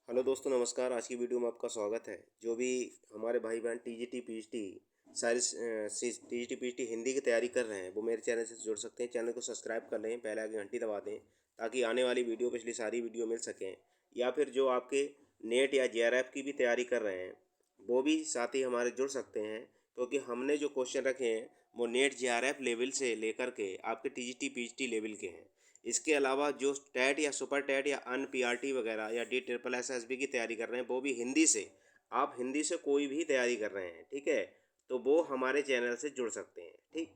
Hello दोस्तों, नमस्कार। आज की वीडियो में आपका स्वागत है। जो भी हमारे भाई बहन टीजीटी पीजीटी सारी टीजीटी पीजीटी हिंदी की तैयारी कर रहे हैं, वो मेरे चैनल से जुड़ सकते हैं। चैनल को सब्सक्राइब कर लें, पहले आगे घंटी दबा दें ताकि आने वाली वीडियो पिछली सारी वीडियो मिल सकें। या फिर जो आपके नेट या जेआरएफ की भी तैयारी कर रहे हैं, वो भी साथ ही हमारे जुड़ सकते हैं, क्योंकि हमने जो क्वेश्चन रखे हैं वो नेट जेआरएफ लेवल से लेकर के आपके टीजीटी पीजीटी लेवल के हैं। इसके अलावा जो टैट या सुपर टैट या अन पीआरटी वगैरह या D triple S S B की तैयारी कर रहे हैं, वो भी हिंदी से, आप हिंदी से कोई भी तैयारी कर रहे हैं, ठीक है, तो वो हमारे चैनल से जुड़ सकते हैं। ठीक,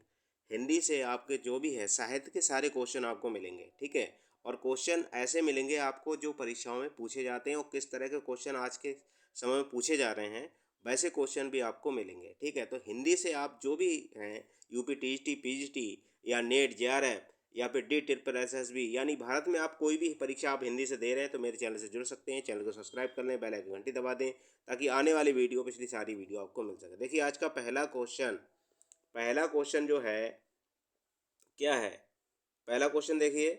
हिंदी से आपके जो भी है साहित्य के सारे क्वेश्चन आपको मिलेंगे, ठीक है। और क्वेश्चन ऐसे मिलेंगे आपको जो परीक्षाओं में पूछे जाते हैं, और किस तरह के क्वेश्चन आज के समय में पूछे जा रहे हैं वैसे क्वेश्चन भी आपको मिलेंगे, ठीक है। तो हिंदी से आप जो भी हैं, यूपी टीजीटी पीजीटी या नेट जेआरएफ या फिर D triple S S B, यानी भारत में आप कोई भी परीक्षा आप हिंदी से दे रहे हैं, तो मेरे चैनल से जुड़ सकते हैं। चैनल को सब्सक्राइब कर लें, बेल आइकन घंटी दबा दें ताकि आने वाली वीडियो पिछली सारी वीडियो आपको मिल सके। देखिए आज का पहला क्वेश्चन जो है क्या है। पहला क्वेश्चन देखिए,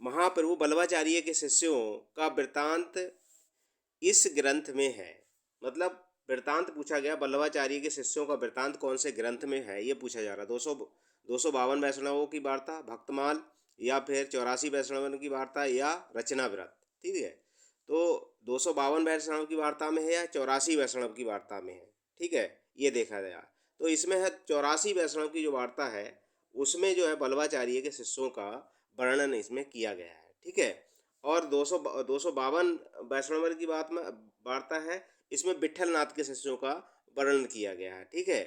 महाप्रभु बल्लभाचार्य के शिष्यों का वृत्तांत इस ग्रंथ में है। मतलब वृत्तांत पूछा गया, बल्लभाचार्य के शिष्यों का वृत्तांत कौन से ग्रंथ में है, ये पूछा जा रहा है। 252 वैष्णवों की वार्ता, भक्तमाल, या फिर 84 वैष्णवों की वार्ता, या रचना व्रत, ठीक है। तो 252 वैष्णव की वार्ता में है या 84 वैष्णव की वार्ता में है, ठीक है, ये देखा गया। तो इसमें है 84 वैष्णव की जो वार्ता है, उसमें जो है बल्लभाचार्य के शिष्यों का वर्णन इसमें किया गया है, ठीक है। और 252 वैष्णव की बात में वार्ता है, इसमें विट्ठल नाथ के शिष्यों का वर्णन किया गया है, ठीक है।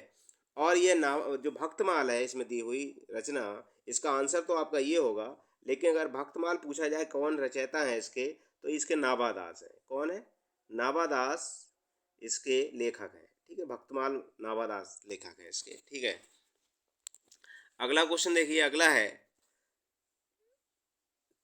और ये नाम जो भक्तमाल है इसमें दी हुई रचना, इसका आंसर तो आपका ये होगा। लेकिन अगर भक्तमाल पूछा जाए कौन रचयिता है इसके, तो इसके नाभादास है। कौन है? नाभादास इसके लेखक हैं, ठीक है। भक्तमाल नाभादास लेखक है इसके, ठीक है। अगला क्वेश्चन देखिए, अगला है,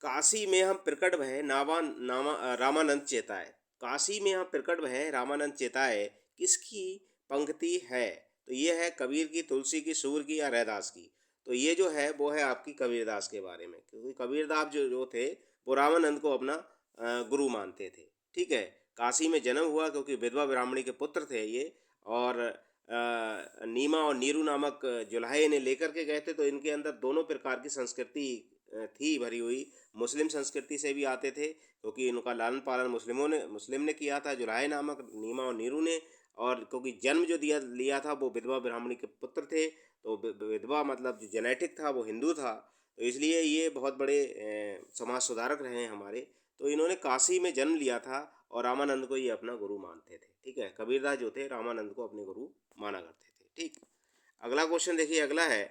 काशी में हम प्रकट भय रामानंद चेताए। काशी में हम प्रकट भय रामानंद चेताए किसकी पंक्ति है? तो ये है कबीर की, तुलसी की, सूर की, या रैदास की। तो ये जो है वो है आपकी कबीरदास के बारे में, क्योंकि कबीरदास जो थे वो रामानंद को अपना गुरु मानते थे, ठीक है। काशी में जन्म हुआ क्योंकि विधवा ब्राह्मणी के पुत्र थे ये, और नीमा और नीरू नामक जुल्हे ने लेकर के गए थे। तो इनके अंदर दोनों प्रकार की संस्कृति थी भरी हुई। मुस्लिम संस्कृति से भी आते थे, क्योंकि इनका लालन पालन मुस्लिम ने किया था, जुल्हे नामक नीमा और नीरू ने। और क्योंकि जन्म जो दिया लिया था वो विधवा ब्राह्मणी के पुत्र थे, तो विधवा मतलब जो जेनेटिक था वो हिंदू था, तो इसलिए ये बहुत बड़े समाज सुधारक रहे हैं हमारे। तो इन्होंने काशी में जन्म लिया था और रामानंद को ये अपना गुरु मानते थे, ठीक है। कबीरदास जो थे रामानंद को अपने गुरु माना करते थे, ठीक। अगला क्वेश्चन देखिए, अगला है,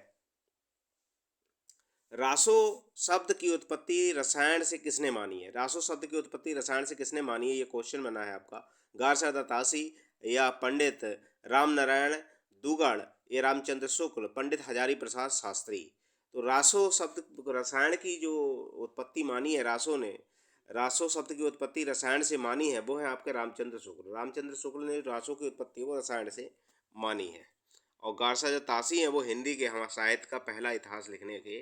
रासो शब्द की उत्पत्ति रसायन से किसने मानी है? रासो शब्द की उत्पत्ति रसायन से किसने मानी है, ये क्वेश्चन बना है आपका। गारसा दत्तासी, या पंडित राम नारायण दुगड़, ये रामचंद्र शुक्ल, पंडित हजारी प्रसाद शास्त्री। तो रासो शब्द रसायन की जो उत्पत्ति मानी है रासो ने, रासो शब्द की उत्पत्ति रसायन से मानी है, वो है आपके रामचंद्र शुक्ल। रामचंद्र शुक्ल ने रासो की उत्पत्ति वो रसायन से मानी है। और गारसा जो तासी हैं वो हिंदी के हम साहित्य का पहला इतिहास लिखने के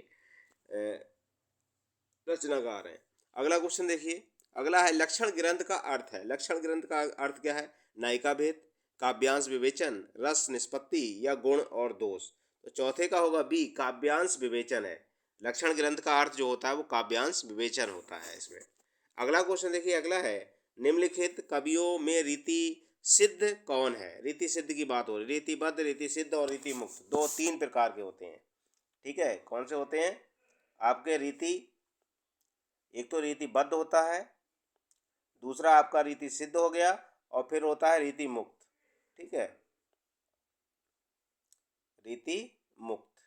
रचनाकार हैं। अगला क्वेश्चन देखिए, अगला है, लक्षण ग्रंथ का अर्थ है। लक्षण ग्रंथ का अर्थ क्या है? नायिका भेद, काव्यांश विवेचन, रस निष्पत्ति, या गुण और दोष। तो चौथे का होगा बी, काव्यांश विवेचन है। लक्षण ग्रंथ का अर्थ जो होता है वो काव्यांश विवेचन होता है इसमें। अगला क्वेश्चन देखिए, अगला है, निम्नलिखित कवियों में रीति सिद्ध कौन है? रीति सिद्ध की बात हो रही, रीतिबद्ध, रीति सिद्ध और रीति मुक्त, दो तीन प्रकार के होते हैं, ठीक है। कौन से होते हैं आपके? रीति, एक तो रीतिबद्ध होता है, दूसरा आपका रीति सिद्ध हो गया, और फिर होता है रीति मुक्त, ठीक है। रीति मुक्त,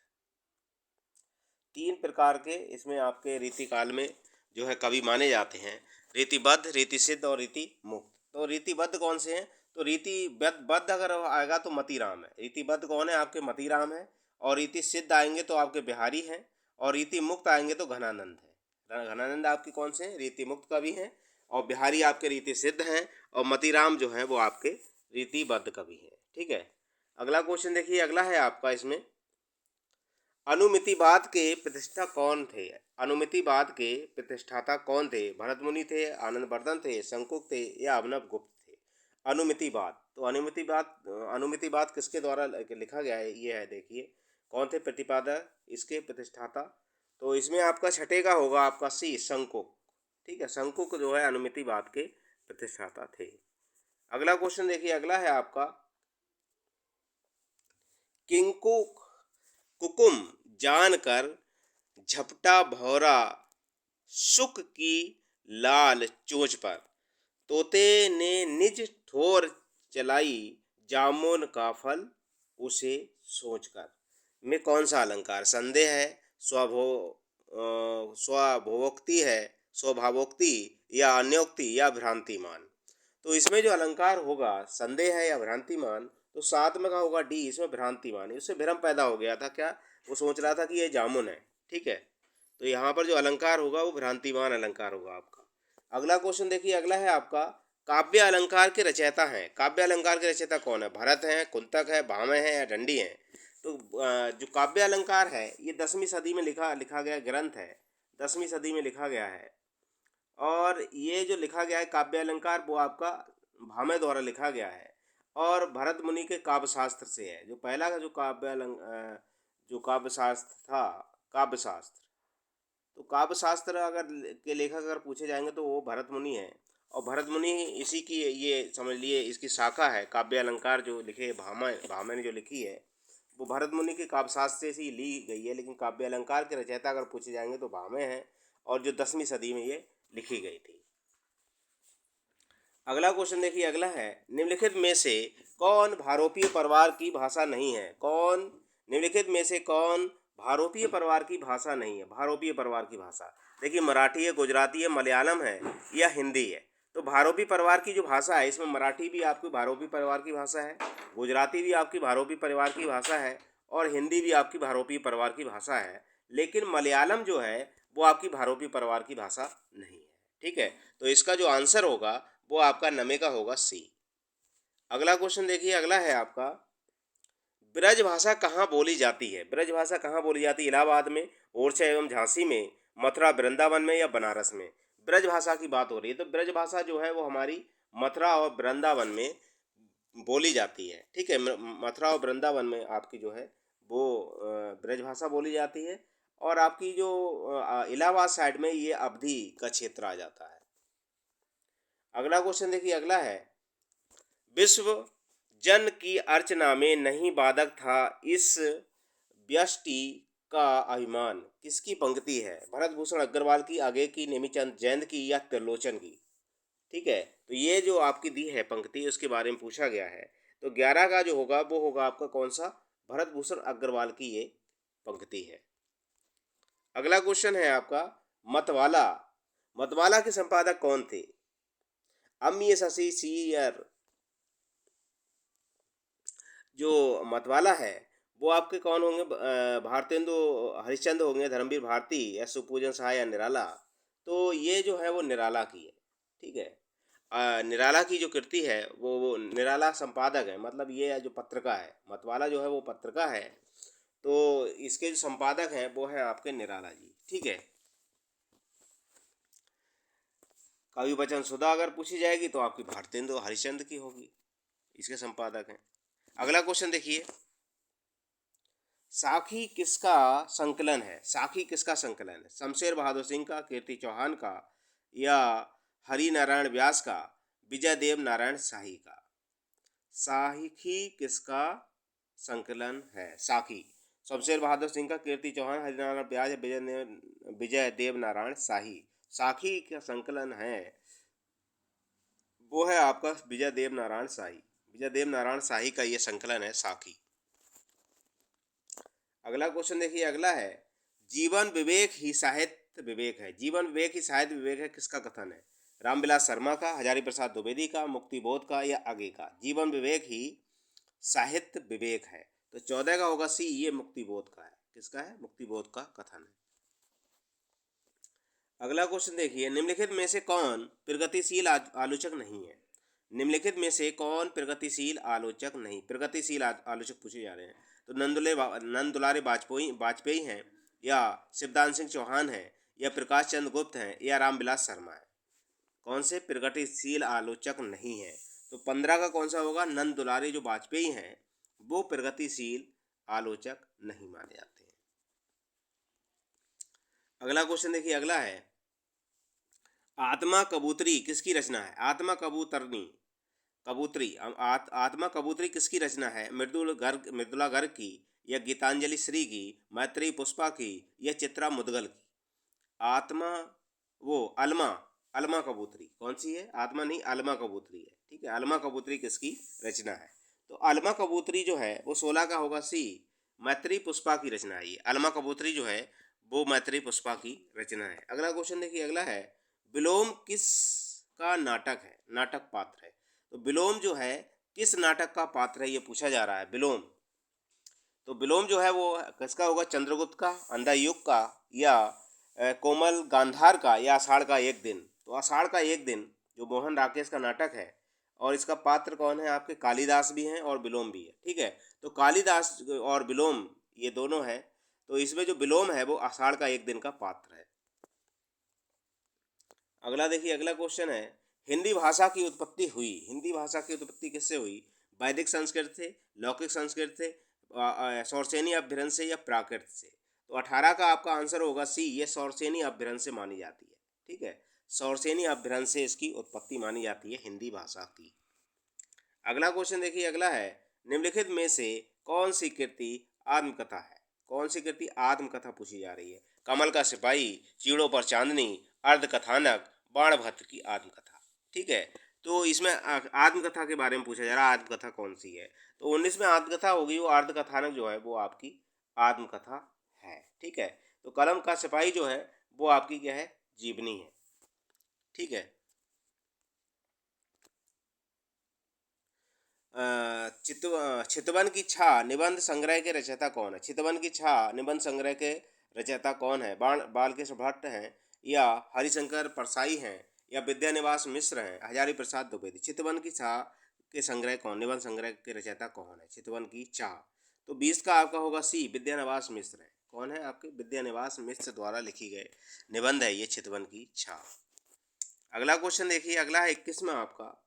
तीन प्रकार के इसमें आपके रीति काल में जो है कवि माने जाते हैं, रीतिबद्ध, रीति सिद्ध और रीति मुक्त। तो रीतिबद्ध कौन से हैं? तो रीतिबद्ध अगर आएगा तो मतीराम है। रीतिबद्ध कौन है? आपके मतीराम है। और रीति सिद्ध आएंगे तो आपके बिहारी हैं। और रीति मुक्त आएंगे तो घनानंद है। घनानंद आपके कौन से हैं? रीति मुक्त कवि हैं। और बिहारी आपके रीति सिद्ध हैं। और मतीराम जो है वो आपके रीतिबद्ध कवि हैं, ठीक है। अगला क्वेश्चन देखिए, अगला है आपका इसमें, अनुमितिवाद के प्रतिष्ठा कौन थे? अनुमितिवाद के प्रतिष्ठाता कौन थे? भरतमुनि थे, आनंदवर्धन थे, शंकुक थे या अभिनव गुप्त थे? अनुमितिवाद, तो अनुमितिवाद किसके द्वारा लिखा गया है? ये है, देखिए कौन थे प्रतिपादक, इसके प्रतिष्ठाता। तो इसमें आपका छठे का होगा आपका सी, शंकुक। ठीक है, शंकुक जो है अनुमितिवाद के प्रतिष्ठाता थे। अगला क्वेश्चन देखिए, अगला है आपका किंकु कुकुम जानकर झपटा भौरा शुक की लाल चोंच पर, तोते ने निज ठोर चलाई जामुन का फल उसे सोचकर। में कौन सा अलंकार? संदेह है, स्वभोक्ति है, स्वभावोक्ति या अन्योक्ति या भ्रांतिमान। तो इसमें जो अलंकार होगा संदेह है या भ्रांतिमान, तो साथ में का होगा डी, इसमें भ्रांतिमान। इससे भ्रम पैदा हो गया था, क्या वो सोच रहा था कि ये जामुन है। ठीक है, तो यहाँ पर जो अलंकार होगा वो भ्रांतिमान अलंकार होगा आपका। अगला क्वेश्चन देखिए, अगला है आपका काव्य अलंकार के रचयिता हैं। काव्य अलंकार के रचयिता कौन है? भरत हैं, कुंतक है, भामह है या दंडी हैं? तो जो काव्य अलंकार है ये 10वीं सदी में लिखा गया ग्रंथ है, 10वीं सदी में लिखा गया है। और ये जो लिखा गया है काव्य अलंकार वो आपका भामह द्वारा लिखा गया है और भरत मुनि के काव्य शास्त्र से है। जो पहला का जो काव्य शास्त्र था, काव्य शास्त्र, तो काव्य शास्त्र अगर के लेखक अगर पूछे जाएंगे तो वो भरत मुनि है। और भरत मुनि इसी की, ये समझ लिए इसकी शाखा है। काव्य अलंकार जो लिखे भामह ने जो लिखी है वो भरत मुनि के काव्य शास्त्र से ही ली गई है, लेकिन काव्य अलंकार के रचयिता अगर पूछे जाएंगे तो भामह है और जो 10वीं सदी में ये लिखी गई थी। अगला क्वेश्चन देखिए, अगला है निम्नलिखित में से कौन भारोपीय परिवार की भाषा नहीं है? निम्नलिखित में से कौन भारोपीय परिवार की भाषा नहीं है? भारोपीय परिवार की भाषा देखिए, मराठी है, गुजराती है, मलयालम है या हिंदी है। तो भारोपी परिवार की जो भाषा है इसमें मराठी भी आपकी भारोपी परिवार की भाषा है, गुजराती भी आपकी भारोपी परिवार की भाषा है और हिंदी भी आपकी भारोपी परिवार की भाषा है। लेकिन मलयालम जो है वो आपकी भारोपी परिवार की भाषा नहीं है। ठीक है, तो इसका जो आंसर होगा वो आपका नमे का होगा सी। अगला क्वेश्चन देखिए, अगला है आपका ब्रज भाषा कहाँ बोली जाती है? ब्रज भाषा कहाँ बोली जाती है? इलाहाबाद में, ओरछा एवं झांसी में, मथुरा वृंदावन में या बनारस में? ब्रज भाषा की बात हो रही है, तो ब्रज भाषा जो है वो हमारी मथुरा और वृंदावन में बोली जाती है। ठीक है, मथुरा और वृंदावन में आपकी जो है वो ब्रज भाषा बोली जाती है। और आपकी जो इलाहाबाद साइड में ये अवधी का क्षेत्र आ जाता है। अगला क्वेश्चन देखिए, अगला है विश्व जन की अर्चना में नहीं बाधक था इस व्यष्टि का अभिमान, किसकी पंक्ति है? भरत भूषण अग्रवाल की, आगे की, नेमीचंद जैन की या त्रिलोचन की? ठीक है, तो ये जो आपकी दी है पंक्ति उसके बारे में पूछा गया है। तो 11 का जो होगा वो होगा आपका कौन सा? भरत भूषण अग्रवाल की ये पंक्ति है। अगला क्वेश्चन है आपका मतवाला। मतवाला के संपादक कौन थे? अम्य शशि सियर। जो मतवाला है वो आपके कौन होंगे? भारतेंदु हरिश्चंद्र होंगे, धर्मवीर भारती या सुपूजन सहाय या निराला? तो ये जो है वो निराला की है। ठीक है, निराला की जो कृति है वो निराला संपादक है, मतलब ये जो पत्रिका है मतवाला जो है वो पत्रिका है, तो इसके जो संपादक हैं वो है आपके निराला जी। ठीक है, कवि वचन सुधा अगर पूछी जाएगी तो आपकी भारतेंदु हरिश्चंद्र की होगी, इसके संपादक हैं। अगला क्वेश्चन देखिए, साखी किसका संकलन है? साखी किसका संकलन है? शमशेर बहादुर सिंह का, कीर्ति चौहान का या हरि नारायण व्यास का, विजय देव नारायण शाही का? साखी किसका संकलन है? साखी शमशेर बहादुर सिंह का, कीर्ति चौहान, हरिनारायण व्यास या विजय देव नारायण शाही? साखी का संकलन है वो है आपका विजय देव नारायण शाही। विजय देव नारायण शाही का ये संकलन है साखी। अगला क्वेश्चन देखिए, अगला है जीवन विवेक ही साहित्य विवेक है। जीवन विवेक ही साहित्य विवेक है, किसका कथन है? रामविलास शर्मा का, हजारी प्रसाद द्विवेदी का, मुक्तिबोध का या आगे का? जीवन विवेक ही साहित्य विवेक है, तो 14 का होगा सी, ये मुक्तिबोध का है। किसका है? मुक्तिबोध का कथन है। अगला क्वेश्चन देखिए, निम्नलिखित में से कौन प्रगतिशील आलोचक नहीं है? निम्नलिखित में से कौन प्रगतिशील आलोचक नहीं? प्रगतिशील आलोचक पूछे जा रहे हैं। तो नंद दुलारे वाजपेयी हैं, या शिवदान सिंह चौहान हैं, या प्रकाश चंद्र गुप्त हैं, या रामविलास शर्मा है? कौन से प्रगतिशील आलोचक नहीं है? तो 15 का कौन सा होगा? नंद दुलारे जो वाजपेयी हैं वो प्रगतिशील आलोचक नहीं माने जाते हैं। अगला क्वेश्चन देखिए, अगला है आत्मा कबूतरी किसकी रचना है? आत्मा कबूतरी आत्मा कबूतरी किसकी रचना है? मृदुला गर्ग की, या गीतांजलि श्री की, मैत्रेयी पुष्पा की, या चित्रा मुदगल की? आत्मा वो अलमा कबूतरी कौन सी है? आत्मा नहीं, अलमा कबूतरी है। ठीक है, अलमा कबूतरी किसकी रचना है? तो अलमा कबूतरी जो है वो 16 का होगा सी, मैत्रेयी पुष्पा की रचना है। ये अलमा कबूतरी जो है वो मैत्रेयी पुष्पा की रचना है। अगला क्वेश्चन देखिए, अगला है विलोम किस का नाटक है, नाटक पात्र है? तो विलोम जो है किस नाटक का पात्र है ये पूछा जा रहा है, विलोम। तो विलोम जो है वो किसका होगा? चंद्रगुप्त का, अंधा युग का, या कोमल गांधार का, या आषाढ़ का एक दिन? तो आषाढ़ का एक दिन जो मोहन राकेश का नाटक है, और इसका पात्र कौन है आपके? कालिदास भी हैं और विलोम भी है। ठीक है, तो कालिदास और विलोम ये दोनों है। तो इसमें जो विलोम है वो आषाढ़ का एक दिन का पात्र है। अगला देखिए, अगला क्वेश्चन है हिंदी भाषा की उत्पत्ति किससे हुई? वैदिक संस्कृत से, लौकिक संस्कृत से, सौरसेनी अभ्यरण से, या प्राकृत से? तो 18 का आपका आंसर होगा सी, ये सौरसेनी अभ्यरण से मानी जाती है। ठीक है, सौरसेनी अभ्यरण से इसकी उत्पत्ति मानी जाती है हिंदी भाषा की। अगला क्वेश्चन देखिए, अगला है निम्नलिखित में से कौन सी कृति आत्मकथा है? कौन सी कृति आत्मकथा पूछी जा रही है? कमल का सिपाही, चीड़ों पर चांदनी, अर्ध कथानक, बाणभट्ट की आत्मकथा। ठीक है, तो इसमें आत्मकथा के बारे में पूछा जा रहा है, आत्मकथा कौन सी है? तो 19 में आत्मकथा होगी, वो अर्ध कथानक जो है वो आपकी आत्मकथा है। ठीक है, तो कलम का सिपाही जो है वो आपकी क्या है? जीवनी है। ठीक है, चितवन की छा निबंध संग्रह के रचयिता कौन है? चितवन की छा निबंध संग्रह के रचयिता कौन है? बालकृष्ण भट्ट हैं, या हरिशंकर परसाई हैं, या विद्यानिवास मिश्र हैं, हजारी प्रसाद द्विवेदी? चितवन की छा के संग्रह कौन, निबंध संग्रह के रचयिता कौन है? चितवन की छा। तो 20 का आपका होगा सी, विद्यानिवास मिश्र है। कौन है आपके? विद्यानिवास मिश्र द्वारा लिखी गए निबंध है ये चितवन की छा। अगला क्वेश्चन देखिए, अगला है 21वां आपका।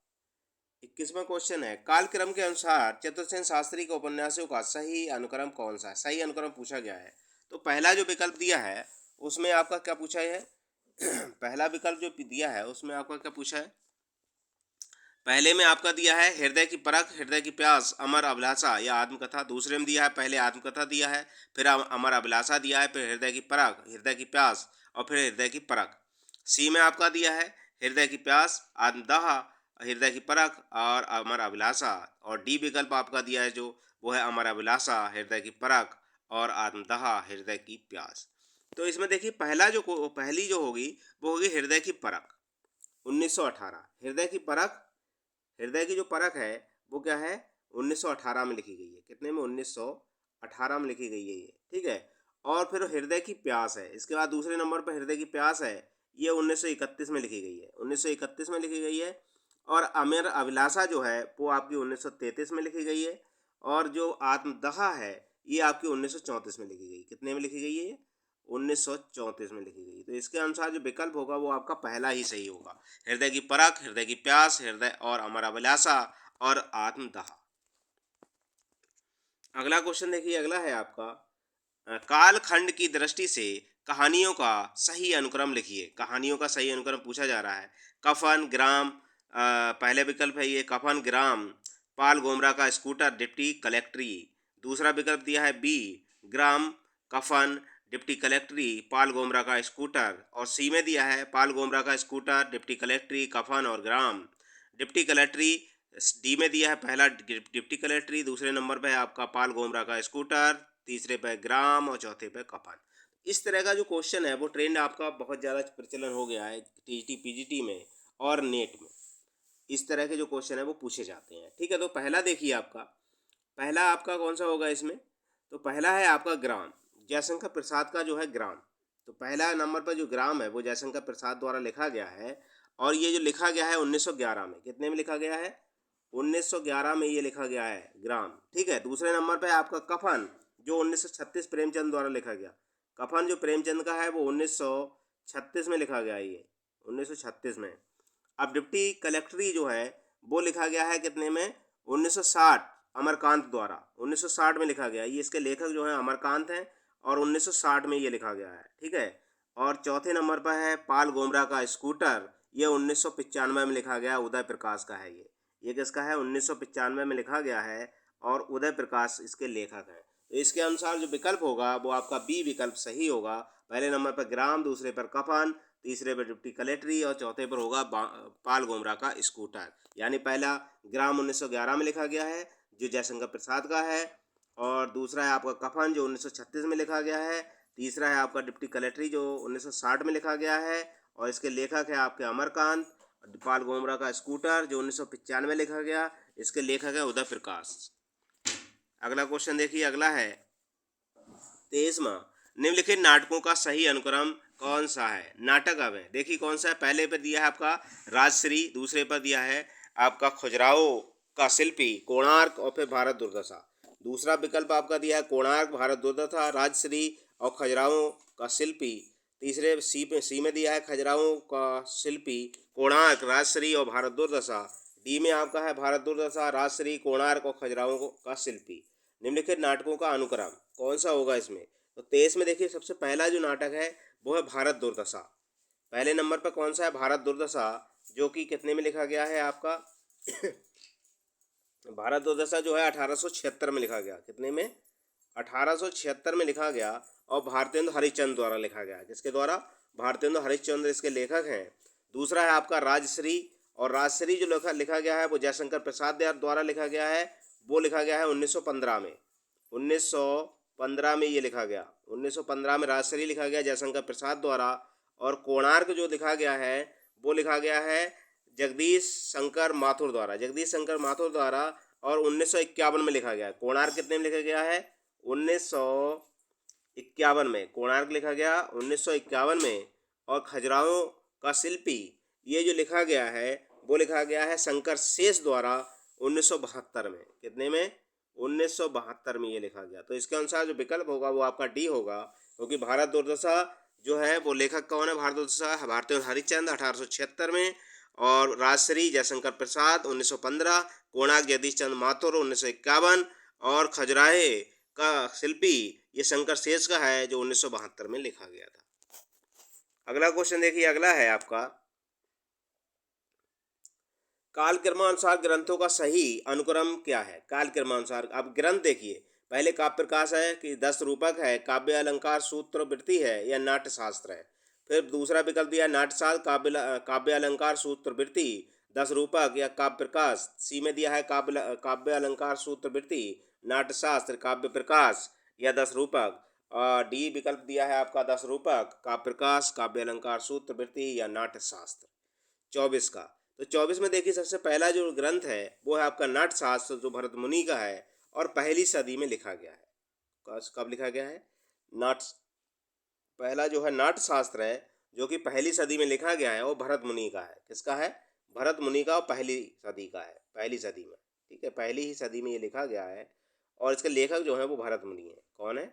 21वां क्वेश्चन है कालक्रम के अनुसार चतुर्सेन शास्त्री के उपन्यासों का सही अनुक्रम कौन सा है? सही अनुक्रम पूछा गया है। तो पहला जो विकल्प दिया है उसमें आपका क्या पूछा है? पहला विकल्प जो दिया है उसमें आपका क्या पूछा है? पहले में आपका दिया है हृदय की परख, हृदय की प्यास, अमर अभिलाषा, या आत्मकथा। दूसरे में दिया है पहले आत्मकथा दिया है, फिर अमर अभिलाषा दिया है, फिर हृदय की परख, हृदय की प्यास, और फिर हृदय की परख। सी में आपका दिया है हृदय की प्यास, आत्मदाह, हृदय की परख और अमर अभिलाषा। और डी विकल्प आपका दिया है जो वो है अमर अभिलाषा, हृदय की परख और आत्मदाह, हृदय की प्यास। तो इसमें देखिए पहली जो होगी वो होगी हृदय की परख, 1918। हृदय की परख, हृदय की जो परख है वो क्या है? 1918 में लिखी गई है। कितने में? 1918 में लिखी गई है ये। ठीक है, और फिर हृदय की प्यास है, इसके बाद दूसरे नंबर पर हृदय की प्यास है, ये 1931 में लिखी गई है। 1931 में लिखी गई है। और अमर अभिलाषा जो है वो आपकी 1933 में लिखी गई है। और जो आत्मदाह है ये आपकी 1934 में लिखी गई। कितने में लिखी गई है ये? 1934 में लिखी गई। तो इसके अनुसार जो विकल्प होगा वो आपका पहला ही सही होगा, हृदय की परख, हृदय की प्यास, हृदय और अमर अभिलाषा और आत्मदाह। अगला क्वेश्चन देखिए, अगला है आपका कालखंड की दृष्टि से कहानियों का सही अनुक्रम लिखिए। कहानियों का सही अनुक्रम पूछा जा रहा है। कफन, ग्राम, पहले विकल्प है ये कफन, ग्राम, पाल गोमरा का स्कूटर, डिप्टी कलेक्ट्री। दूसरा विकल्प दिया है बी, ग्राम, कफन, डिप्टी कलेक्ट्री, पाल गोमरा का स्कूटर। और सी में दिया है पाल गोमरा का स्कूटर, डिप्टी कलेक्ट्री, कफन और ग्राम। डिप्टी कलेक्ट्री डी में दिया है पहला डिप्टी कलेक्ट्री, दूसरे नंबर पे है आपका पाल गोमरा का स्कूटर, तीसरे पे ग्राम और चौथे पे कफन। इस तरह का जो क्वेश्चन है वो ट्रेंड आपका बहुत ज़्यादा प्रचलन हो गया है टीजीटी पीजीटी में और नेट में। इस तरह के जो क्वेश्चन है वो पूछे जाते हैं। ठीक है, तो पहला देखिए आपका, पहला आपका कौन सा होगा इसमें? तो पहला है आपका ग्राम, जयशंकर प्रसाद का जो है ग्राम। तो पहला नंबर पर जो ग्राम है वो जयशंकर प्रसाद द्वारा लिखा गया है। और ये जो लिखा गया है 1911 में। कितने में लिखा गया है? 1911 में ये लिखा गया है ग्राम, ठीक है। दूसरे नंबर पे आपका कफन, जो 1936 प्रेमचंद द्वारा लिखा गया। कफन जो प्रेमचंद का है वो 1936 में लिखा गया है, ये 1936 में। अब डिप्टी कलेक्टरी जो है वो लिखा गया है कितने में, 1960 अमरकांत द्वारा, 1960 में लिखा गया है। ये इसके लेखक जो हैं अमरकांत हैं और 1960 में ये लिखा गया है, ठीक है। और चौथे नंबर पर है पाल गोमरा का स्कूटर, ये 1995 में लिखा गया, उदय प्रकाश का है ये किसका है, 1995 में लिखा गया है और उदय प्रकाश इसके लेखक हैं। तो इसके अनुसार जो विकल्प होगा वो आपका बी विकल्प सही होगा। पहले नंबर पर ग्राम, दूसरे पर कफन, तीसरे पर डिप्टी कलेक्टरी और चौथे पर होगा पाल गोमरा का स्कूटर। यानी पहला ग्राम 1911 में लिखा गया है जो जयशंकर प्रसाद का है, और दूसरा है आपका कफन जो 1936 में लिखा गया है, तीसरा है आपका डिप्टी कलेक्टरी जो 1960 में लिखा गया है और इसके लेखक है आपके अमरकांत। पाल गोमरा का स्कूटर जो 1995 में लिखा गया, इसके लेखक है उदय प्रकाश। अगला क्वेश्चन देखिए, अगला है 23वां, निम्नलिखित नाटकों का सही अनुक्रम कौन सा है। नाटक अब है, देखिए कौन सा है। पहले पर दिया है आपका राजश्री, दूसरे पर दिया है आपका खजुराहो का शिल्पी, कोणार्क और फिर भारत दुर्दशा। दूसरा विकल्प आपका दिया है कोणार्क, भारत दुर्दशा, राजश्री और खजुराहो का शिल्पी। तीसरे सी में दिया है खजुराहो का शिल्पी, कोणार्क, राजश्री और भारत दुर्दशा। डी में आपका है भारत दुर्दशा, राजश्री, कोणार्क और खजुराहो का शिल्पी। निम्नलिखित नाटकों का अनुक्रम कौन सा होगा इसमें। तो 23 में देखिए सबसे पहला जो नाटक है वो है भारत दुर्दशा। पहले नंबर पर कौन सा है, भारत दुर्दशा, जो कि कितने में लिखा गया है आपका भारत दुर्दशा जो है 1876 में लिखा गया। कितने में, 1876 में लिखा गया और भारतेंदु हरिश्चंद्र द्वारा लिखा गया। किसके द्वारा, भारतेंदु हरिश्चंद्र इसके लेखक हैं। दूसरा है आपका राजश्री, और राजश्री जो लिखा गया है वो जयशंकर प्रसाद द्वारा लिखा गया है, वो लिखा गया है 1915 में। 1915 में ये लिखा गया, 1915 में राजश्री लिखा गया जयशंकर प्रसाद द्वारा। और कोणार्क जो लिखा गया है वो लिखा गया है जगदीश शंकर माथुर द्वारा, जगदीश शंकर माथुर द्वारा, और 1951 में लिखा गया। कोणार्क कितने में लिखा गया है, 1951 में कोणार्क लिखा गया 1951 में। और खजुराहो का शिल्पी ये जो लिखा गया है वो लिखा गया है शंकर शेष द्वारा 1972 में। कितने में, 1972 में ये लिखा गया। तो इसके अनुसार जो विकल्प होगा वो आपका डी होगा, क्योंकि भारत दुर्दशा जो है वो लेखक कौन है, भारत दुर्दशा भारतेंदु हरिश्चंद्र 1876 में, और राजश्री जयशंकर प्रसाद 1915, कोणार्क जगदीश चंद्र माथुर 1951, और खजुराहे का शिल्पी ये शंकर शेष का है जो 1972 में लिखा गया था। अगला क्वेश्चन देखिए, अगला है आपका कालक्रमानुसार ग्रंथों का सही अनुक्रम क्या है। कालक्रमानुसार अब ग्रंथ देखिए, पहले काव्य प्रकाश है कि 10 रूपक है, काव्य अलंकार सूत्र वृत्ति है या नाट्य शास्त्र है। फिर दूसरा विकल्प दिया नाट्यशास्त्र, काव्य अलंकार सूत्र वृत्ति 10 रूपक या काव्य प्रकाश। सी में दिया है काव्य अलंकार सूत्र वृत्ति, नाट्यशास्त्र, काव्य प्रकाश या 10 रूपक। और डी विकल्प दिया है आपका 10 रूपक, काव्य प्रकाश, काव्य अलंकार सूत्र वृत्ति या नाट्यशास्त्र। 24 का, तो 24 में देखिए सबसे पहला जो ग्रंथ है वो है आपका नाट्यशास्त्र जो भरत मुनि का है और पहली सदी में लिखा गया है। कब लिखा गया है, पहला जो है नाट्यशास्त्र है जो कि पहली सदी में लिखा गया है वो भरत मुनि का है। किसका है, भरत मुनि का, और पहली सदी का है, पहली सदी में, ठीक है, पहली ही सदी में ये लिखा गया है और इसके लेखक जो है वो भरत मुनि है। कौन है,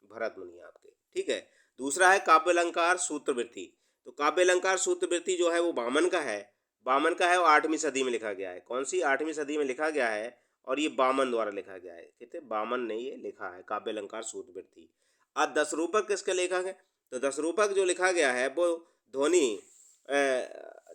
भरत मुनि आपके, ठीक है। दूसरा है काव्य अलंकार सूत्रवृत्ति, तो काव्य अलंकार सूत्रवृत्ति जो है वो वामन का है, वामन का है और 8वीं सदी में लिखा गया है। कौन सी, 8वीं सदी में लिखा गया है और ये वामन द्वारा लिखा गया है। कहते वामन ने ये लिखा है काव्य अलंकार सूत्रवृत्ति। अब 10 रूपक किसके लेखक है, तो 10 रूपक जो लिखा गया है वो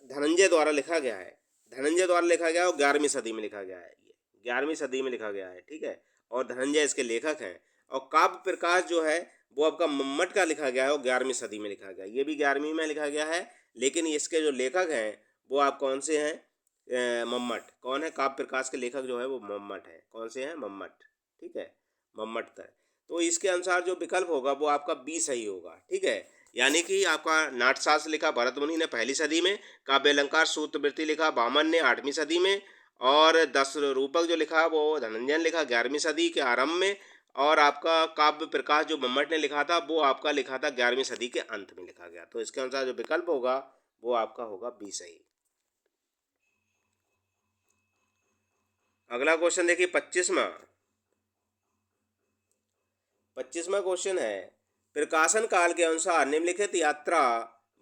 धनंजय द्वारा लिखा गया है, धनंजय द्वारा लिखा गया है और 11वीं सदी में लिखा गया है, ये 11वीं सदी में लिखा गया है, ठीक है, और धनंजय इसके लेखक हैं। और काव्य प्रकाश जो है वो आपका मम्मट का लिखा गया है और 11वीं सदी में लिखा गया है, ये भी 11वीं में लिखा गया है, लेकिन इसके जो लेखक हैं वो आप कौन से हैं, मम्मट। कौन है, काव्य प्रकाश के लेखक जो है वो मम्मट है। कौन से हैं, मम्मट, ठीक है, मम्मट का। तो इसके अनुसार जो विकल्प होगा वो आपका बी सही होगा, ठीक है। यानी कि आपका नाट्यशास्त्र लिखा भरत मुनि ने पहली सदी में, काव्य अलंकार सूत्रवृत्ति लिखा वामन ने 8वीं सदी में, और 10 रूपक जो लिखा वो धनंजय ने लिखा 11वीं सदी के आरंभ में, और आपका काव्य प्रकाश जो मम्मट ने लिखा था वो आपका लिखा था 11वीं सदी के अंत में लिखा गया। तो इसके अनुसार जो विकल्प होगा वो आपका होगा बी सही। अगला क्वेश्चन देखिए 25वां क्वेश्चन है, प्रकाशन काल के अनुसार निम्नलिखित यात्रा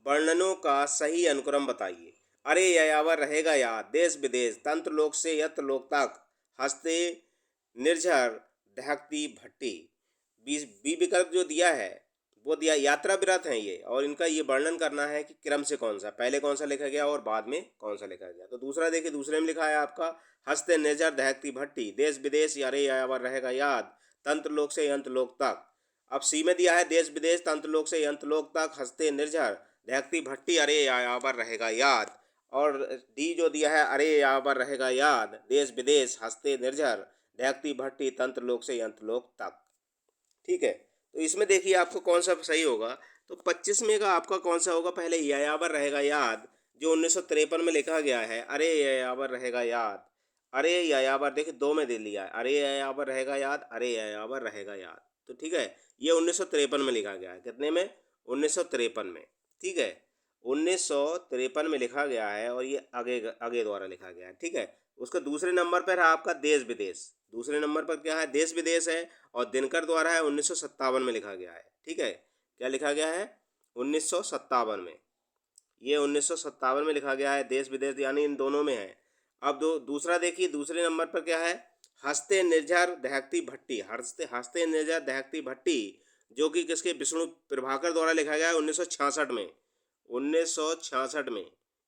वर्णनों का सही अनुक्रम बताइए। अरे यायावर रहेगा याद, देश विदेश, तंत्र लोक से यत्र लोक तक, हंसते निर्झर दहकती भट्टी। बी विकल्प जो दिया है वो दिया यात्रा विरत हैं ये, और इनका ये वर्णन करना है कि क्रम से कौन सा, पहले कौन सा लिखा गया और बाद में कौन सा लिखा गया। तो दूसरा देखिए, दूसरे में लिखा है आपका हंसते निर्झर दहकती भट्टी, देश विदेश अरे यायावर रहेगा याद, तंत्र लोक से यंत्र लोक तक। अब सी में दिया है देश विदेश तंत्र लोक से यंत्र लोक तक, हंसते निर्झर दहकती भट्टी अरे यायावर रहेगा याद। और डी जो दिया है अरे यायावर रहेगा याद, देश विदेश हंसते निर्झर दहकती भट्टी तंत्र लोक से यंत्र लोक तक। ठीक है, तो इसमें देखिए आपको कौन सा सही होगा। तो 25वें का आपका कौन सा होगा, पहले यायावर रहेगा याद जो 1953 में लिखा गया है, अरे यायावर रहेगा याद। अरे यायावर देखिए दो में दे लिया है, अरे यायावर रहेगा याद, अरे यायावर रहेगा याद। तो ठीक है, ये 1953 में लिखा गया है, कितने में, 1953 में। ठीक है, 1953 में लिखा गया है, और ये आगे आगे द्वारा लिखा गया है। ठीक है, उसका दूसरे नंबर पर है आपका देश विदेश, दूसरे नंबर पर क्या है, देश विदेश है, और दिनकर द्वारा है 1957 में लिखा गया है। ठीक है, क्या लिखा गया है, 1957 में, ये 1957 में लिखा गया है, देश विदेश यानी इन दोनों में है। अब दूसरा देखिए, दूसरे नंबर पर क्या है, हंसते निर्झर दहकती भट्टी, हंसते हंसते निर्झर दहकती भट्टी, जो कि किसके, विष्णु प्रभाकर द्वारा लिखा गया है 1966 में, 1966 में।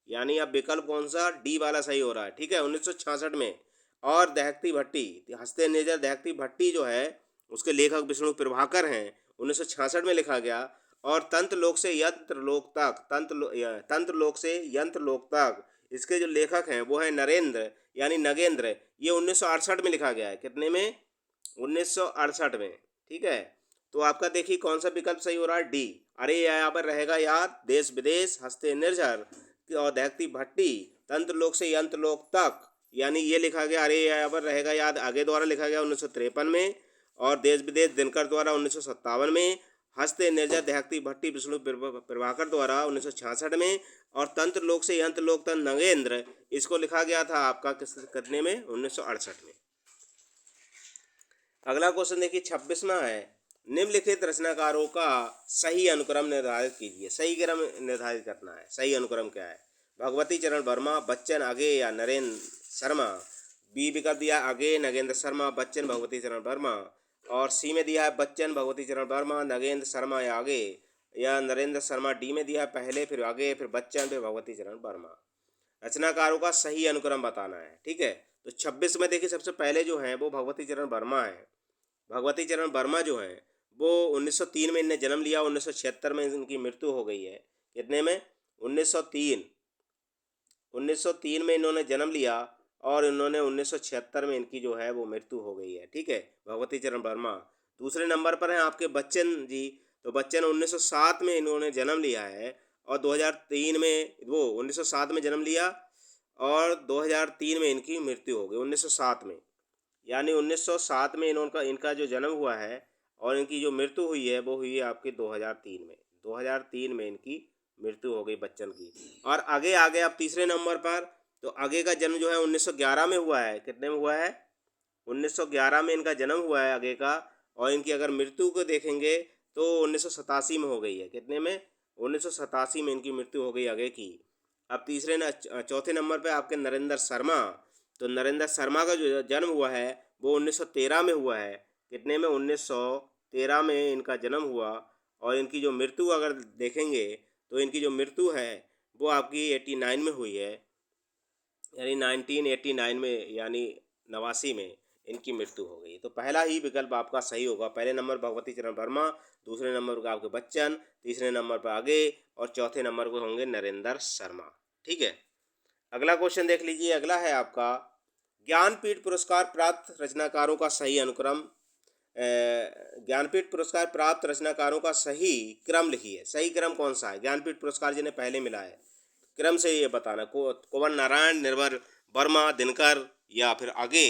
यानी अब विकल्प कौन सा, डी वाला सही हो रहा है। ठीक है, 1966 में। और दहकती भट्टी, हंसते निर्झर दहकती भट्टी जो है उसके लेखक विष्णु प्रभाकर हैं, 1966 में लिखा गया। और तंत्र लोक से यंत्र लोक तक, तंत्र लोक से यंत्र लोक तक, इसके जो लेखक हैं वो है नरेंद्र यानी नगेंद्र, ये 1968 में लिखा गया है, कितने में, 1968 में। ठीक है, तो आपका देखिए कौन सा विकल्प सही हो रहा है, डी, अरे यहाँ पर रहेगा याद, देश विदेश हंसते निर्झर और दहकती भट्टी तंत्र लोक से यंत्र लोक तक, यानी ये लिखा गया अरे यहाँ पर रहेगा याद आगे द्वारा लिखा गया 1953 में, और देश विदेश दिनकर द्वारा 1957 में, हंसते निर्झर दहकती भट्टी विष्णु प्रभाकर द्वारा 1966 में, और तंत्र लोक से यंत्र लोक तक नगेंद्र, इसको लिखा गया था आपका किस करने में, 1968 में। अगला क्वेश्चन देखिए 26वां है, निम्नलिखित रचनाकारों का सही अनुक्रम निर्धारित कीजिए। सही क्रम निर्धारित करना है, सही अनुक्रम क्या है, भगवती चरण वर्मा, बच्चन आगे या नरेंद्र शर्मा। बी विकल्प दिया आगे नगेंद्र शर्मा, बच्चन भगवती चरण वर्मा। और सी में दिया है बच्चन भगवती चरण वर्मा, नगेंद्र शर्मा या आगे या नरेंद्र शर्मा। डी में दिया है पहले फिर आगे फिर बच्चन फिर भगवती चरण वर्मा। रचनाकारों का सही अनुक्रम बताना है। ठीक है, तो 26 में देखिए सबसे पहले जो है वो भगवती चरण वर्मा है। भगवती चरण वर्मा जो हैं वो 1903 में इन्हें जन्म लिया, 1976 में इनकी मृत्यु हो गई है, कितने में, 1903 में इन्होंने जन्म लिया, और इन्होंने 1976 में इनकी जो है वो मृत्यु हो गई है। ठीक है, भगवती चरण वर्मा। दूसरे नंबर पर हैं आपके बच्चन जी, तो बच्चन 1907 में इन्होंने जन्म लिया है, और 2003 में वो 1907 में जन्म लिया, और 2003 में इनकी मृत्यु हो गई, 1907 में। यानी 1907 में इनका जो जन्म हुआ है और इनकी जो मृत्यु हुई है वो हुई है आपके 2003 में, 2003 में इनकी मृत्यु हो गई बच्चन की। और आगे आ गए आप तीसरे नंबर पर, तो आगे का जन्म जो है 1911 में हुआ है, कितने में हुआ है, 1911 में इनका जन्म हुआ है आगे का, और इनकी अगर मृत्यु को देखेंगे तो 1987 में हो गई है, कितने में, 1987 में इनकी मृत्यु हो गई आगे की। अब चौथे नंबर पर आपके नरेंद्र शर्मा, तो नरेंद्र शर्मा का जो जन्म हुआ है वो 1913 में हुआ है, कितने में, 1913 में इनका जन्म हुआ, और इनकी जो मृत्यु अगर देखेंगे तो इनकी जो मृत्यु है वो आपकी 89 में हुई है, यानी 1989 में, यानी 89 में इनकी मृत्यु हो गई। तो पहला ही विकल्प आपका सही होगा, पहले नंबर भगवती चरण वर्मा, दूसरे नंबर पर आपके बच्चन, तीसरे नंबर पर आगे, और चौथे नंबर पर होंगे नरेंद्र शर्मा। ठीक है, अगला क्वेश्चन देख लीजिए, अगला है आपका ज्ञानपीठ पुरस्कार प्राप्त रचनाकारों का सही अनुक्रम। ज्ञानपीठ पुरस्कार प्राप्त रचनाकारों का सही क्रम लिखिए। सही क्रम कौन सा है, ज्ञानपीठ पुरस्कार जिन्हें पहले मिला है, क्रम से ये बताना, कुंवर नारायण, निर्मल वर्मा, दिनकर, या फिर आगे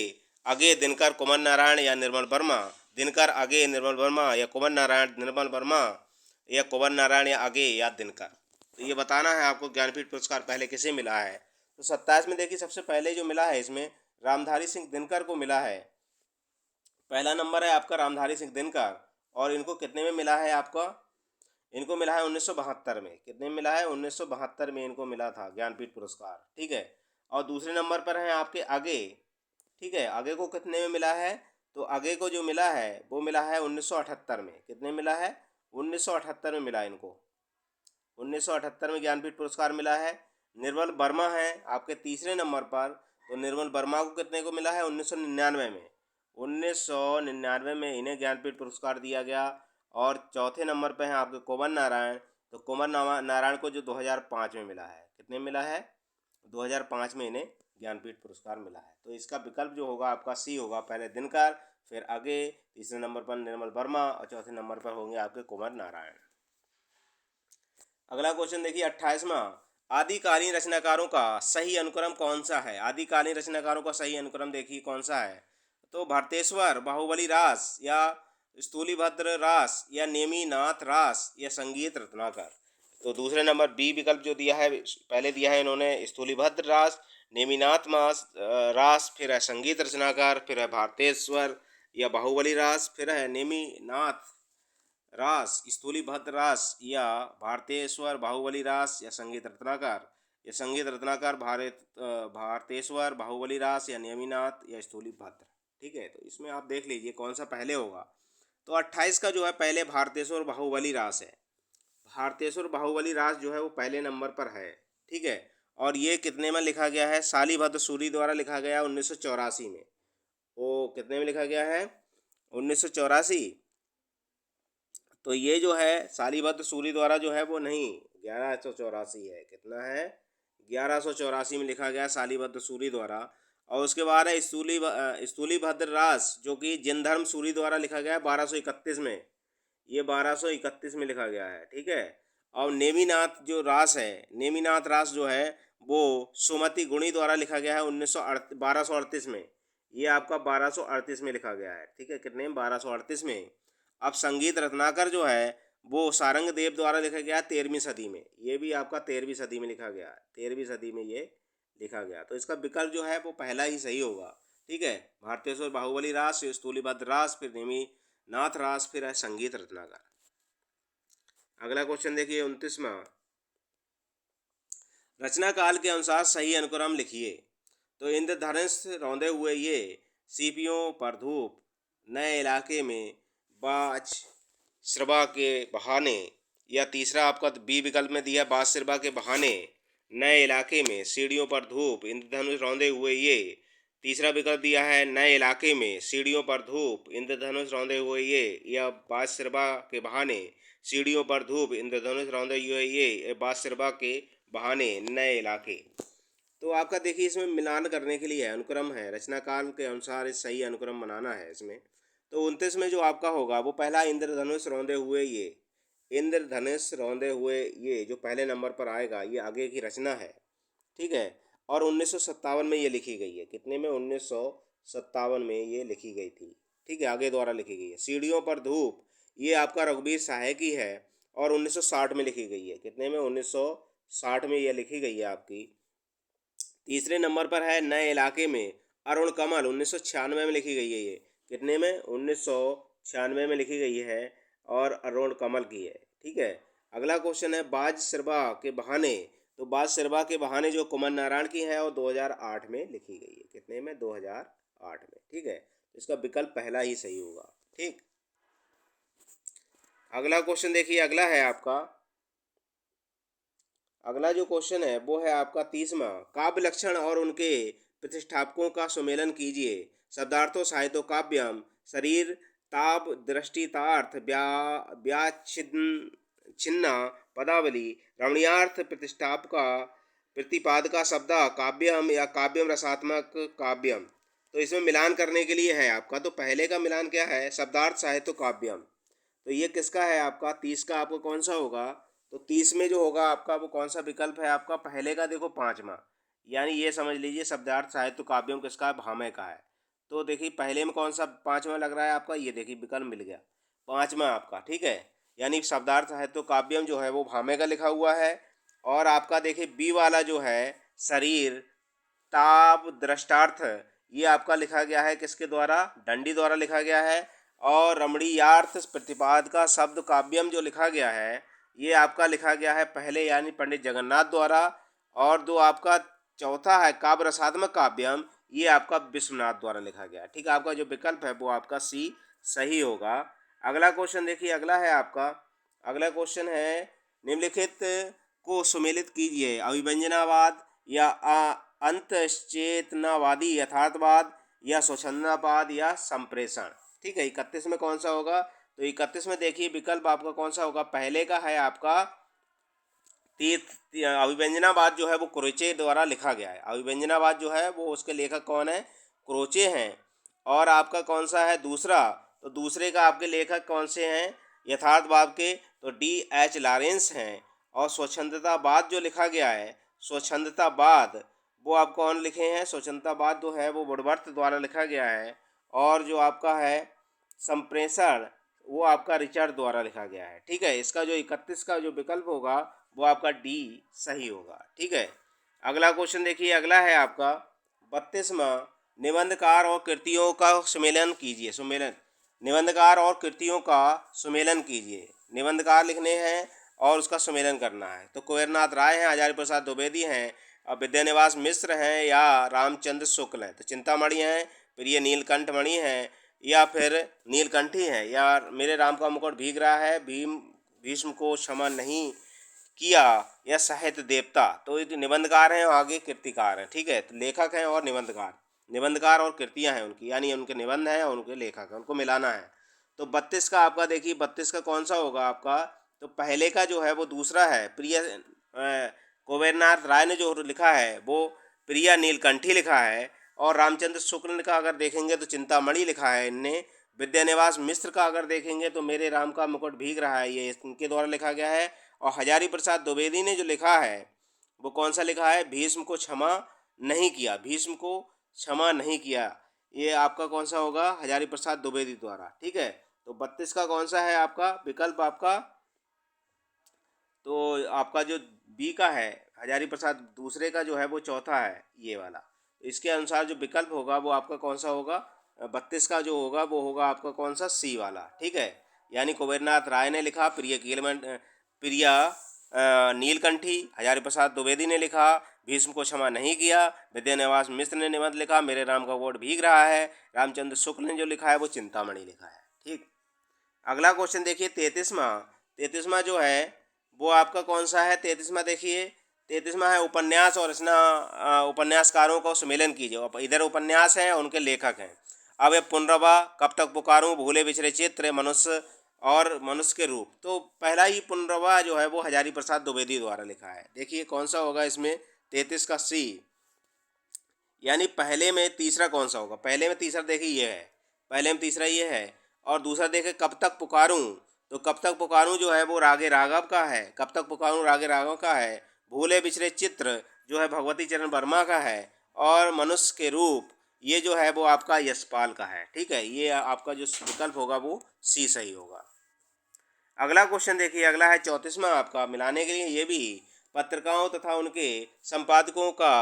आगे दिनकर कुंवर नारायण या निर्मल वर्मा, दिनकर आगे निर्मल वर्मा, या कुंवर नारायण निर्मल वर्मा, या कुंवर नारायण या आगे या दिनकर। तो ये बताना है आपको ज्ञानपीठ पुरस्कार पहले किसे मिला है। तो 27 में देखिए सबसे पहले जो मिला है इसमें रामधारी सिंह दिनकर को मिला है। पहला नंबर है आपका रामधारी सिंह दिनकर, और इनको कितने में मिला है आपका, इनको मिला है 1972 में। कितने में मिला है, 1972 में इनको मिला था ज्ञानपीठ पुरस्कार, ठीक है। और दूसरे नंबर पर हैं आपके आगे, ठीक है। आगे को कितने में मिला है, तो आगे को जो मिला है वो मिला है 1978 में। कितने में मिला है, 1978 में मिला इनको, 1978 में ज्ञानपीठ पुरस्कार मिला है। निर्मल वर्मा है आपके तीसरे नंबर पर, तो निर्मल वर्मा को कितने को मिला है, 1999 में। 1999 में इन्हें ज्ञानपीठ पुरस्कार दिया गया। और चौथे नंबर पे हैं आपके कुंवर नारायण, तो कुंवर नारायण को जो 2005 में मिला है। कितने में मिला है, 2005 में इन्हें ज्ञानपीठ पुरस्कार मिला है। तो इसका विकल्प जो होगा आपका सी होगा, पहले दिनकर, फिर आगे, तीसरे नंबर पर निर्मल वर्मा, और चौथे नंबर पर होंगे आपके कुंवर नारायण। अगला क्वेश्चन देखिए 28वां, आदिकालीन रचनाकारों का सही अनुक्रम कौन सा है। आदिकालीन रचनाकारों का सही अनुक्रम देखिए कौन सा है, तो भारतेश्वर, बाहुबली रास, या स्थूलीभद्र रास, या नेमिनाथ रास, या संगीत रत्नाकर। तो दूसरे नंबर बी विकल्प जो दिया है, पहले दिया है इन्होंने स्थूलीभद्र रास, नेमिनाथ रास, फिर है संगीत रचनाकार, फिर है भारतेश्वर या बाहुबली रास, फिर है नेमिनाथ रास, स्थूलीभद्र रास, या भारतेश्वर, बाहुबली रास, या संगीत रत्नाकर। या संगीत रत्नाकर, भारतेश्वर, बाहुबली रास, या नेमिनाथ, या स्थूलीभद्र, ठीक है। तो इसमें आप देख लीजिए कौन सा पहले होगा। तो 28 का जो है पहले भारतेश्वर बाहुबली रास है। भारतेश्वर बाहुबली रास जो है वो पहले नंबर पर है, ठीक है। और ये कितने में लिखा गया है, शालीभद्र सूरी द्वारा लिखा गया 1984 में। वो कितने में लिखा गया है, 1984। तो ये जो है शालीभद्र सूरी द्वारा जो है वो नहीं, 1184 है। कितना है, 1184 में लिखा गया शालीभद्र सूरी द्वारा। और उसके बाद है स्थूलीभद्र रास, जो कि जिनधर्म सूरी द्वारा लिखा गया है 1231 में। ये 1231 में लिखा गया है, ठीक है। और नेमिनाथ जो रास है, नेमिनाथ रास जो है वो सुमति गुणी द्वारा लिखा गया है 1238 में। ये आपका 1238 में लिखा गया है, ठीक है। कितने में, 1238 में। अब संगीत रत्नाकर जो है वो सारंग देव द्वारा लिखा गया 13वीं सदी में। ये भी आपका 13वीं सदी में लिखा गया है, 13वीं सदी में ये लिखा गया। तो इसका विकल्प जो है वो पहला ही सही होगा, ठीक है। भारतेश्वर बाहुबली रास, स्थूलीभद्र रास, फिर नेमिनाथ रास, फिर है संगीत रत्नाकर। अगला क्वेश्चन देखिए 29वां, रचना काल के अनुसार सही अनुक्रम लिखिए। तो इंद्रधनुष रौंदे हुए ये, सीपियों पर धूप, नए इलाके में, बाज सिरबा के बहाने, या तीसरा आपका बी विकल्प में दिया बाज सिरबा के बहाने, नए इलाके में, सीढ़ियों पर धूप, इंद्रधनुष रौंदे हुए ये। तीसरा विकल्प दिया है नए इलाके में, सीढ़ियों पर धूप, इंद्रधनुष रौंदे हुए ये, या बाज सिरबा के बहाने, सीढ़ियों पर धूप, इंद्रधनुष रौंदे हुए ये, बाज सिरबा के बहाने, नए इलाके। तो आपका देखिए इसमें मिलान करने के लिए अनुक्रम है, रचना काल के अनुसार इस सही अनुक्रम बनाना है इसमें। तो 29 में जो आपका होगा वो पहला इंद्रधनुष रौंदे हुए ये, इंद्रधनुष रौंदे हुए ये जो पहले नंबर पर आएगा, ये आगे की रचना है, ठीक है। और 1957 में ये लिखी गई है। कितने में, 1957 में ये लिखी गई थी, ठीक है, आगे द्वारा लिखी गई है। सीढ़ियों पर धूप, ये आपका रघुवीर सहाय की है, और 1960 में लिखी गई है। कितने में, 1960 में ये लिखी गई है आपकी। तीसरे नंबर पर है नए इलाके में, अरुण कमल, 1996 में लिखी गई है ये। कितने में, 1996 में लिखी गई है, और अरुण कमल की है, ठीक है। अगला क्वेश्चन है बाज सिरबा के बहाने। तो बाज सिरबा के बहाने जो कुंवर नारायण की है और 2008 में लिखी गई है। कितने में, 2008 में, ठीक है। तो इसका विकल्प पहला ही सही होगा, ठीक। अगला क्वेश्चन देखिए, अगला है आपका, अगला जो क्वेश्चन है वो है आपका 30वां, काव्य लक्षण और उनके प्रतिष्ठापकों का सुमेलन कीजिए। शब्दार्थो साहित्यो काव्यम, शरीर ताप दृष्टितार्थ व्याच्छिन्ना पदावली, रमणीयार्थ प्रतिष्ठापका प्रतिपादका शब्दा काव्यम, या काव्यम रसात्मक काव्यम। तो इसमें मिलान करने के लिए है आपका। तो पहले का मिलान क्या है, शब्दार्थ साहित्यो काव्यम। तो ये किसका है आपका, 30 का आपको कौन सा होगा। तो 30 में जो होगा आपका वो कौन सा विकल्प है आपका, पहले का देखो 5वां, यानी ये समझ लीजिए शब्दार्थ साहित्य काव्यम किसका है, भामह का है। तो देखिए पहले में कौन सा 5वां लग रहा है आपका, ये देखिए विकल्प मिल गया 5वां आपका, ठीक है। यानी शब्दार्थ साहित्य काव्यम जो है वो भामह का लिखा हुआ है। और आपका देखिए बी वाला जो है शरीर ताप दृष्टार्थ, ये आपका लिखा गया है किसके द्वारा, दंडी द्वारा लिखा गया है। और रमणीयार्थ प्रतिपाद का शब्द काव्यम जो लिखा गया है ये आपका लिखा गया है पहले यानी पंडित जगन्नाथ द्वारा। और जो आपका चौथा है काव्य रसात्मक काव्यम, ये आपका विश्वनाथ द्वारा लिखा गया है। ठीक है, आपका जो विकल्प है वो आपका सी सही होगा। अगला क्वेश्चन देखिए, अगला है आपका, अगला क्वेश्चन है निम्नलिखित को सुमेलित कीजिए, अभिव्यंजनावाद या अंतश्चेतनावादी यथार्थवाद या स्वच्छंदनावाद या संप्रेषण। ठीक है, 31 में कौन सा होगा, तो 31 में देखिए विकल्प आपका कौन सा होगा, पहले का है आपका अभिव्यंजनावाद जो है वो क्रोचे द्वारा लिखा गया है। अभिव्यंजनावाद जो है वो उसके लेखक कौन है, क्रोचे हैं। और आपका कौन सा है दूसरा, तो दूसरे का आपके लेखक कौन से हैं, यथार्थवाद के तो D.H. लॉरेंस हैं। और स्वच्छंदतावाद जो लिखा गया है, स्वच्छंदतावाद वो आप कौन लिखे हैं, स्वच्छंदतावाद जो है वो वुडवर्थ द्वारा लिखा गया है। और जो आपका है संप्रेषण वो आपका रिचर्ड द्वारा लिखा गया है। ठीक है, इसका जो 31 का जो विकल्प होगा वो आपका डी सही होगा। ठीक है, अगला क्वेश्चन देखिए, अगला है आपका 32वां, निबंधकार और कृतियों का सुमेलन कीजिए। सुमेलन, निबंधकार और कृतियों का सुमेलन कीजिए। निबंधकार लिखने हैं और उसका सुमेलन करना है। तो कुंवरनाथ राय हैं, हजारी प्रसाद द्विवेदी हैं, और विद्यानिवास मिश्र हैं या रामचंद्र शुक्ल हैं। तो चिंतामणि हैं, प्रिय नीलकंठ मणि हैं या फिर नीलकंठी हैं, या मेरे राम का मुकुट भीग रहा है, भीष्म को क्षमा नहीं किया, या साहित्य देवता। तो ये निबंधकार हैं और आगे कृतिकार हैं। ठीक है, तो लेखक हैं और निबंधकार, निबंधकार और कृतियां हैं उनकी, यानी उनके निबंध हैं और उनके लेखक हैं, उनको मिलाना है। तो 32 का आपका देखिए, 32 का कौन सा होगा आपका, तो पहले का जो है वो दूसरा है, प्रिय कुंवरनाथ राय ने जो लिखा है वो प्रिया नीलकंठी लिखा है। और रामचंद्र शुक्ल का अगर देखेंगे तो चिंतामणि लिखा है इनने। विद्यानिवास मिश्र का अगर देखेंगे तो मेरे राम का मुकुट भीग रहा है, ये इनके द्वारा लिखा गया है। और हजारी प्रसाद द्विवेदी ने जो लिखा है वो कौन सा लिखा है, भीष्म को क्षमा नहीं किया, भीष्म को क्षमा नहीं किया, ये आपका कौन सा होगा, हजारी प्रसाद द्विवेदी द्वारा। ठीक है, तो 32 का कौन सा है आपका विकल्प आपका, तो आपका जो बी का है हजारी प्रसाद दूसरे का जो है वो चौथा है ये वाला। तो इसके अनुसार जो विकल्प होगा वो आपका कौन सा होगा, 32 का जो होगा वो होगा आपका कौन सा, सी वाला। ठीक है, यानी कुंवरनाथ राय ने लिखा, प्रिया नीलकंठी, हजारी प्रसाद द्विवेदी ने लिखा, भीष्म को क्षमा नहीं किया, विद्यानिवास मिश्र ने निबंध लिखा, मेरे राम का वोट भीग रहा है, रामचंद्र शुक्ल ने जो लिखा है वो चिंतामणि लिखा है। ठीक, अगला क्वेश्चन देखिए 33वां जो है वो आपका कौन सा है, 33वां देखिए, 33वां है उपन्यास और रचना, उपन्यासकारों का सम्मेलन कीजिए। इधर उपन्यास हैं और उनके लेखक हैं। अब ये पुनर्वा, कब तक पुकारूं, भूले बिछड़े चित्र, मनुष्य और मनुष्य के रूप। तो पहला ही पुनर्वा जो है वो हजारी प्रसाद द्विवेदी द्वारा लिखा है। देखिए कौन सा होगा इसमें, 33 का सी, यानी पहले में तीसरा कौन सा होगा, पहले में तीसरा देखिए ये है, पहले में तीसरा ये है। और दूसरा देखे कब तक पुकारूं, तो कब तक पुकारूं जो है वो रागे राघव का है, कब तक पुकारूं रागे राघव का है। भूले बिछड़े चित्र जो है भगवती चरण वर्मा का है। और मनुष्य के रूप ये जो है वो आपका यशपाल का है। ठीक है, ये आपका जो विकल्प होगा वो सी सही होगा। अगला क्वेश्चन देखिए, अगला है 34वां आपका, मिलाने के लिए ये भी, पत्रिकाओं तथा उनके संपादकों का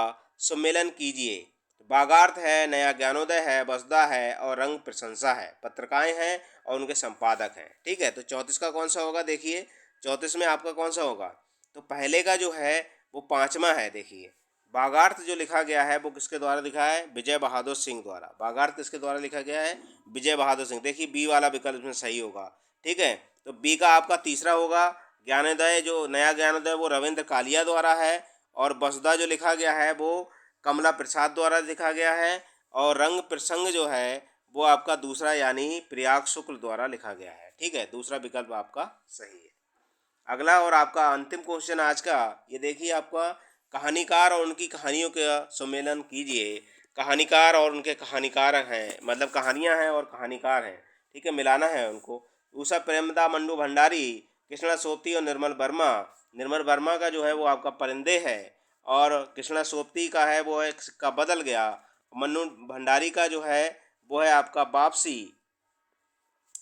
सम्मेलन कीजिए। बागार्थ है, नया ज्ञानोदय है, वसुधा है और रंग प्रशंसा है। पत्रिकाएं हैं और उनके संपादक हैं। ठीक है, तो 34 का कौन सा होगा, देखिए 34 में आपका कौन सा होगा, तो पहले का जो है वो 5वां है। देखिए बागार्थ जो लिखा गया है वो किसके द्वारा लिखा है, विजय बहादुर सिंह द्वारा। बागार्थ किसके द्वारा लिखा गया है, विजय बहादुर सिंह। देखिए बी वाला विकल्प में सही होगा। ठीक है, तो बी का आपका तीसरा होगा। ज्ञानोदय, जो नया ज्ञानोदय वो रविंद्र कालिया द्वारा है। और वसुधा जो लिखा गया है वो कमला प्रसाद द्वारा लिखा गया है। और रंग प्रसंग जो है वो आपका दूसरा यानी प्रयाग शुक्ल द्वारा लिखा गया है। ठीक है, दूसरा विकल्प आपका सही है। अगला और आपका अंतिम क्वेश्चन आज का, ये देखिए आपका, कहानीकार और उनकी कहानियों का सम्मेलन कीजिए। कहानीकार और उनके कहानीकार हैं, मतलब कहानियाँ हैं और कहानीकार हैं। ठीक है, मिलाना है उनको। उषा प्रेमदा, मंडू भंडारी, कृष्णा सोपती और निर्मल वर्मा। निर्मल वर्मा का जो है वो आपका परिंदे है। और कृष्णा सोपती का है वो है सिक्का बदल गया। मन्नू भंडारी का जो है वो है आपका वापसी।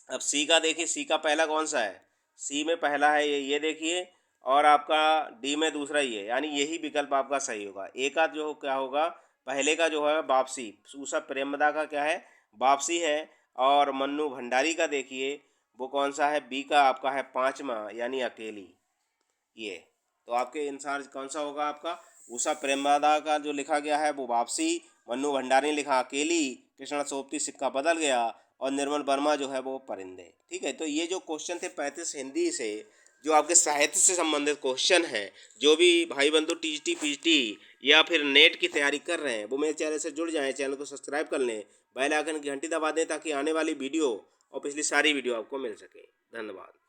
अब सी का देखिए, सी का पहला कौन सा है, सी में पहला है ये देखिए। और आपका डी में दूसरा ही है, यानी यही विकल्प आपका सही होगा। ए का जो क्या होगा, पहले का जो है वापसी, उषा प्रेमदा का क्या है, वापसी है। और मन्नू भंडारी का देखिए वो कौन सा है, बी का आपका है पाँचवा यानी अकेली। ये तो आपके अनुसार कौन सा होगा आपका, उषा प्रेमदा का जो लिखा गया है वो वापसी, मन्नू भंडारी ने लिखा अकेली, कृष्णा सोबती सिक्का बदल गया, और निर्मल वर्मा जो है वो परिंदे। ठीक है, तो ये जो क्वेश्चन थे 35 हिंदी से, जो आपके साहित्य से संबंधित क्वेश्चन हैं, जो भी भाई बंधु टीजीटी पीजीटी या फिर नेट की तैयारी कर रहे हैं वो मेरे चैनल से जुड़ जाएं, चैनल को सब्सक्राइब कर लें, बेल आइकन की घंटी दबा दें ताकि आने वाली वीडियो और पिछली सारी वीडियो आपको मिल सके। धन्यवाद।